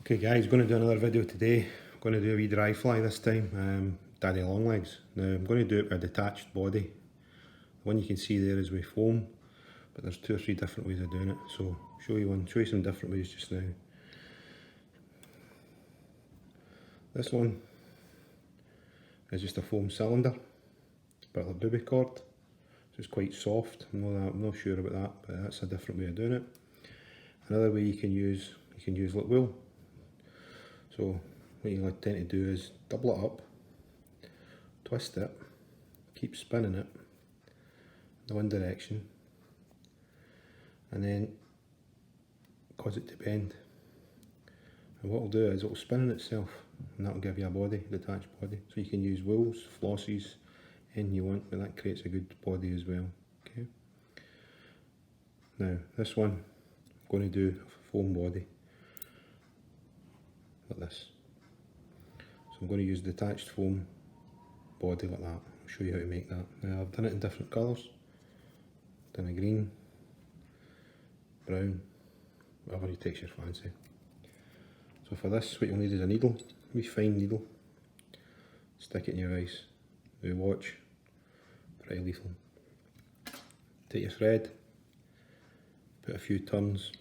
Okay guys, going to do another video today. I'm going to do a wee dry fly this time, daddy long legs. Now I'm going to do it with a detached body. The one you can see there is with foam, but there's 2 or 3 different ways of doing it. So show you some different ways just now. This one is just a foam cylinder, but like a booby cord, so it's quite soft. I'm not sure about that, but that's a different way of doing it. Another way you can use like wool. So what you tend to do is double it up, twist it, keep spinning it in the one direction, and then cause it to bend. And what it'll do is it'll spin in itself, and that'll give you a body, detached body. So you can use wools, flosses, anything you want, but that creates a good body as well. Okay. Now this one I'm going to do a foam body like this. So I'm going to use detached foam body like that. I'll show you how to make that. Now I've done it in different colours. Done a green, brown, whatever you takes your fancy. So for this, what you'll need is a needle, a wee fine needle. Stick it in your eyes. Now watch, pretty lethal. Take your thread, put a few turns,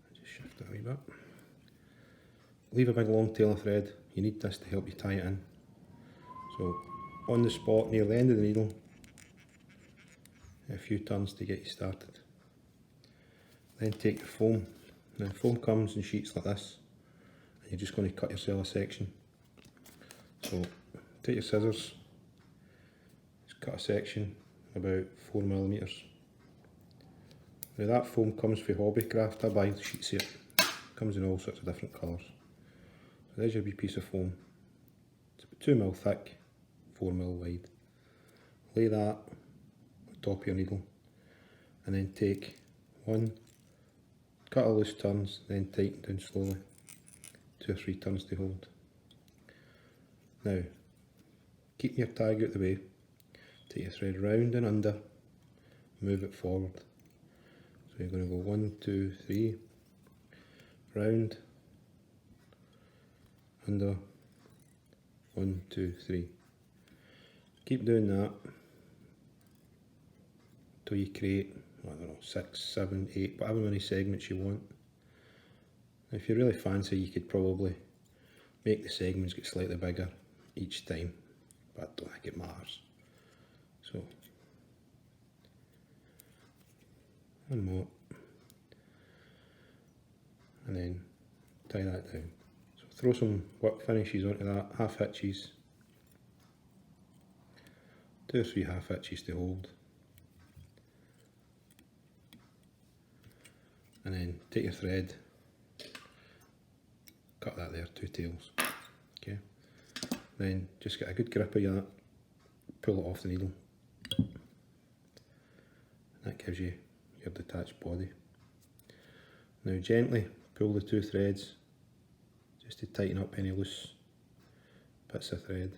just shift it a wee bit. Leave a big long tail of thread. You need this to help you tie it in. So on the spot near the end of the needle, a few turns to get you started. Then take your foam. Now foam comes in sheets like this, and you're just going to cut yourself a section. So take your scissors, just cut a section about 4mm. Now that foam comes from Hobbycraft. I buy sheets here. It comes in all sorts of different colours. So there's your wee piece of foam. It's about 2mm thick, 4mm wide. Lay that on top of your needle, and then take one, cut all loose turns, then tighten down slowly. 2 or 3 turns to hold. Now, keep your tag out the way. Take your thread round and under, move it forward. So you're going to go 1, 2, 3, round, under, 1, 2, 3. Keep doing that till you create, I don't know, 6, 7, 8, whatever many segments you want. Now, if you really fancy, you could probably make the segments get slightly bigger each time, but I don't think it matters. So, one more, and then tie that down. So throw some work finishes onto that, half hitches, 2 or 3 half hitches to hold. And then take your thread, cut that there, 2 tails. Okay. Then just get a good grip of that, pull it off the needle. That gives you your detached body. Now gently pull the 2 threads just to tighten up any loose bits of thread.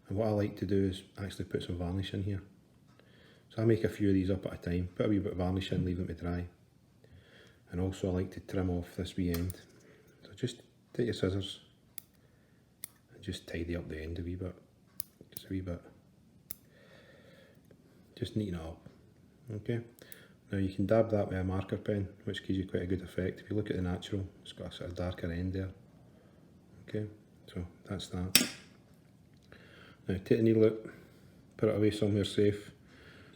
And what I like to do is actually put some varnish in here. So I make a few of these up at a time, put a wee bit of varnish in, leave them to dry. And also I like to trim off this wee end. So just take your scissors and just tidy up the end a wee bit. Just a wee bit. Just neaten it up. Okay. Now you can dab that with a marker pen, which gives you quite a good effect. If you look at the natural, it's got a sort of darker end there. Okay, so that's that. Now take the needle out, put it away somewhere safe.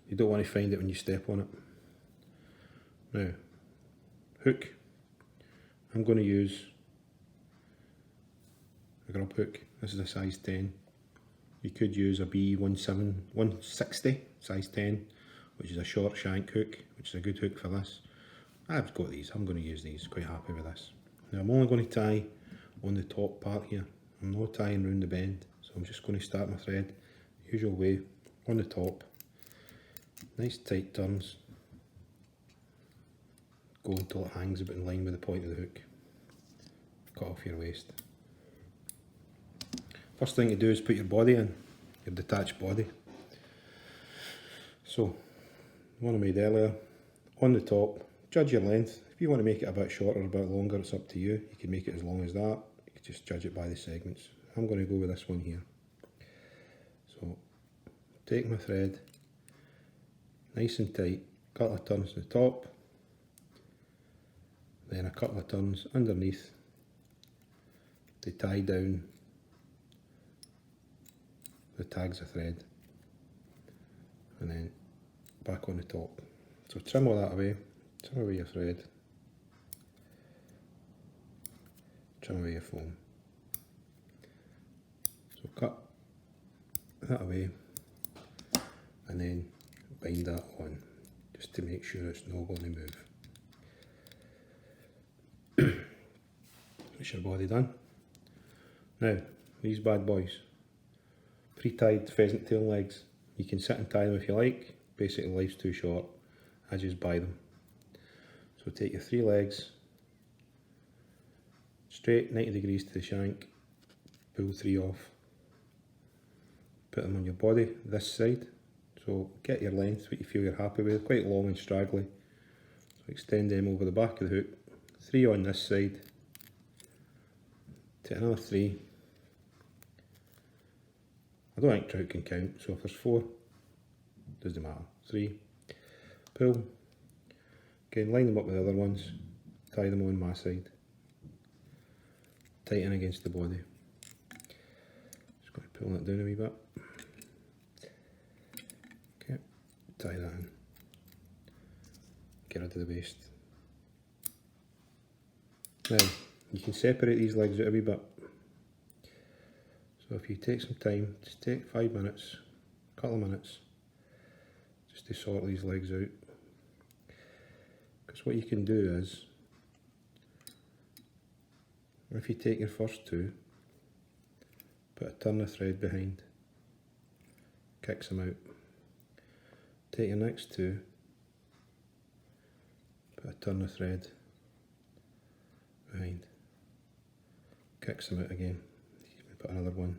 You don't want to find it when you step on it. Now, hook. I'm going to use a grub hook. This is a size 10. You could use a B160 size 10, which is a short shank hook, which is a good hook for this. I've got these, I'm going to use these, quite happy with this. Now I'm only going to tie on the top part here. I'm not tying round the bend, so I'm just going to start my thread, usual way, on the top. Nice tight turns. Go until it hangs about in line with the point of the hook. Cut off your waist. First thing to do is put your body in, your detached body. So, the one I made earlier, on the top, judge your length. If you want to make it a bit shorter or a bit longer, it's up to you. You can make it as long as that. You can just judge it by the segments. I'm going to go with this one here. So take my thread, nice and tight, a couple of turns on the top, then a couple of turns underneath to tie down the tags of thread, and then back on the top. So trim all that away, trim away your thread, trim away your foam. So cut that away and then bind that on just to make sure it's not going to move. That's your body done. Now, these bad boys, pre-tied pheasant tail legs, you can sit and tie them if you like. Basically life's too short, I just buy them. So take your 3 legs, straight 90 degrees to the shank, pull 3 off, put them on your body this side. So get your length, what you feel you're happy with, quite long and straggly. So extend them over the back of the hook, 3 on this side, take another 3. I don't think trout can count, so if there's 4, doesn't matter. 3, pull, again line them up with the other ones, tie them on my side, tighten against the body. Just going to pull that down a wee bit. Okay, tie that in, get rid of the waste. Now, you can separate these legs out a wee bit. So if you take some time, just take 5 minutes, a couple of minutes, just to sort these legs out. Because what you can do is, if you take your first 2, put a turn of thread behind, kicks them out. Take your next 2, put a turn of thread behind, kicks them out again. Put another one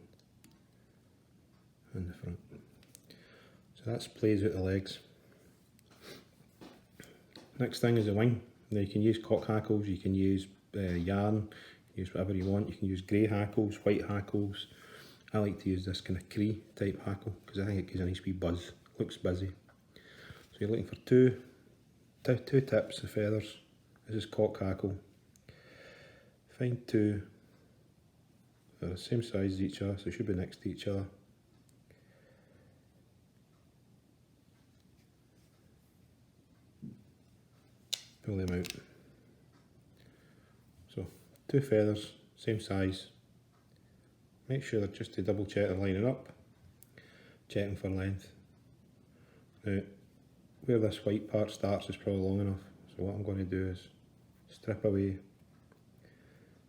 in the front. So that plays out the legs. Next thing is the wing. Now you can use cock hackles, you can use yarn, use whatever you want. You can use grey hackles, white hackles. I like to use this kind of Cree type hackle because I think it gives a nice wee buzz, looks busy. So you're looking for two tips of feathers. This is cock hackle. Find 2. They're the same size as each other, so they should be next to each other. Pull them out. So 2 feathers, same size. Make sure they're just to double check they're lining up. Checking for length. Now, where this white part starts is probably long enough. So what I'm going to do is strip away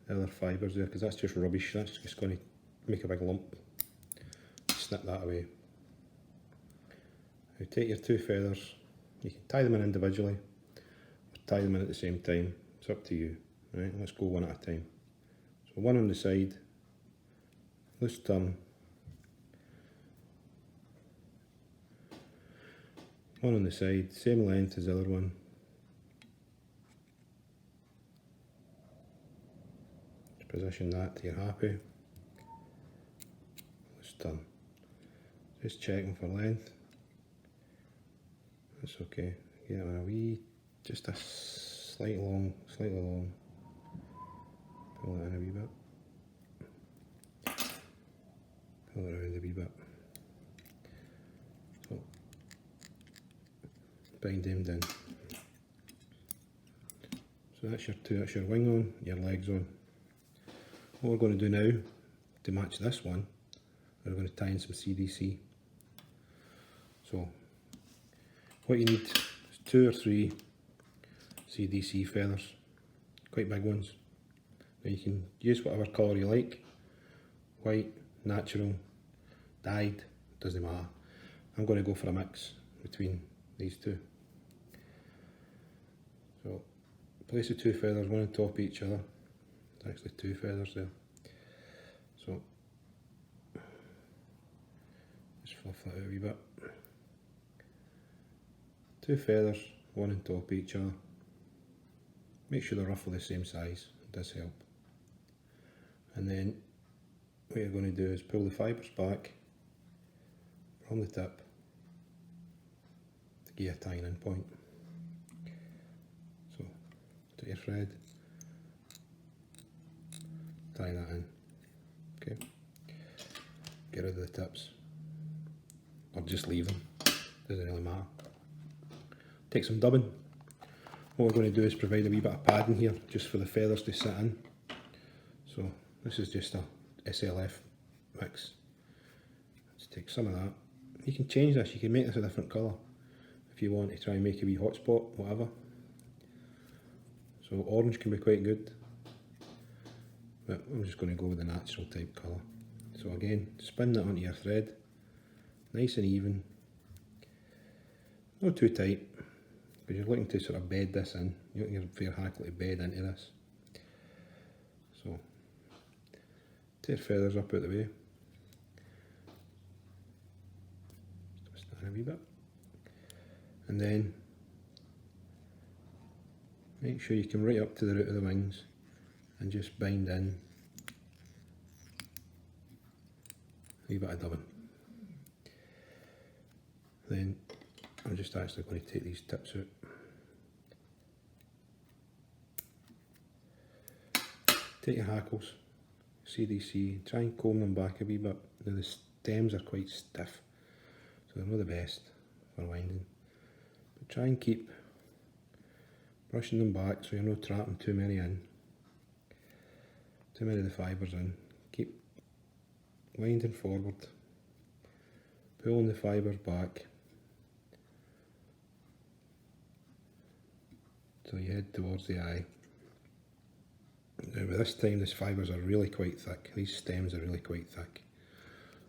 the other fibres there, because that's just rubbish. That's just going to make a big lump. Snip that away. Now take your 2 feathers. You can tie them in individually, or tie them in at the same time. It's up to you. Right, let's go one at a time. So one on the side, loose turn. One on the side, same length as the other one. Just position that till you're happy. Loose turn. Just checking for length. That's okay. Get it a wee, just a slightly long. Pull it in a wee bit. Pull it around a wee bit. So, bind them down. So that's your wing on, your legs on. What we're going to do now, to match this one, we're going to tie in some CDC. So, what you need is 2 or 3 CDC feathers, quite big ones. Now you can use whatever colour you like, white, natural, dyed, doesn't matter. I'm going to go for a mix between these 2. So place the 2 feathers one on top of each other. There's actually 2 feathers there. So just fluff that out a wee bit. 2 feathers one on top of each other. Make sure they're roughly the same size, it does help. And then what you're going to do is pull the fibres back from the tip to give a tying in point. So take your thread, tie that in, okay, get rid of the tips, or just leave them, doesn't really matter. Take some dubbing. What we're going to do is provide a wee bit of padding here, just for the feathers to sit in. So this is just a SLF mix. Let's take some of that. You can change this, you can make this a different colour if you want to try and make a wee hot spot, whatever. So orange can be quite good, but I'm just going to go with the natural type colour. So again, spin that onto your thread, nice and even, not too tight, because you're looking to sort of bed this in. You're looking for your hackle to bed into this. So take your feathers up out the way, twist that in a wee bit, and then make sure you come right up to the root of the wings and just bind in a wee bit of dubbing. Then I'm just actually going to take these tips out. Take your hackles, CDC, try and comb them back a wee bit. Now the stems are quite stiff, so they're not the best for winding. But try and keep brushing them back so you're not trapping too many in, too many of the fibres in. Keep winding forward, pulling the fibres back till you head towards the eye. Now by this time, these fibres are really quite thick, these stems are really quite thick,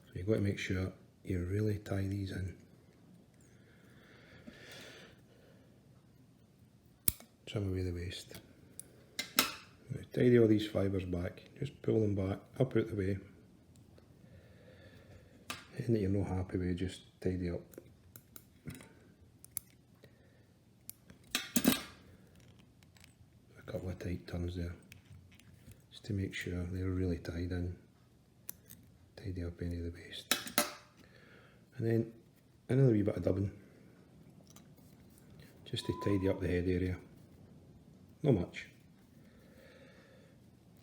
so you've got to make sure you really tie these in. Trim away the waste. Now tidy all these fibres back, just pull them back, up out the way. Anything that you're not happy with, just tidy up. A couple of tight turns there, just to make sure they're really tied in. Tidy up any of the waste. And then another wee bit of dubbing, just to tidy up the head area. Not much.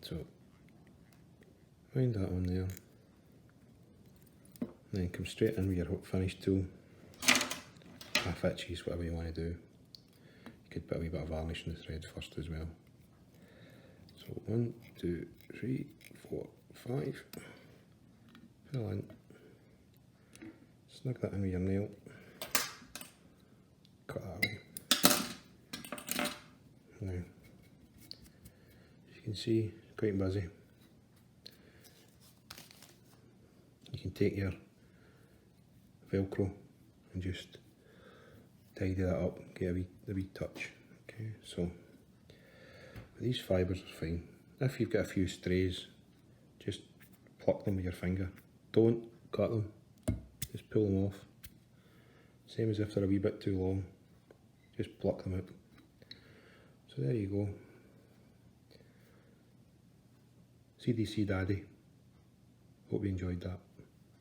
So wind that on there. Then come straight in with your finish tool. Half inches, whatever you want to do. You could put a wee bit of varnish in the thread first as well. So 1, 2, 3, 4, 5. Pull in. Snug that in with your nail. Cut that away. Now, as you can see, quite busy. You can take your Velcro and just tidy that up, get a wee touch. Okay, so these fibres are fine. If you've got a few strays, just pluck them with your finger. Don't cut them, just pull them off. Same as if they're a wee bit too long, just pluck them out. So there you go. CDC Daddy. Hope you enjoyed that.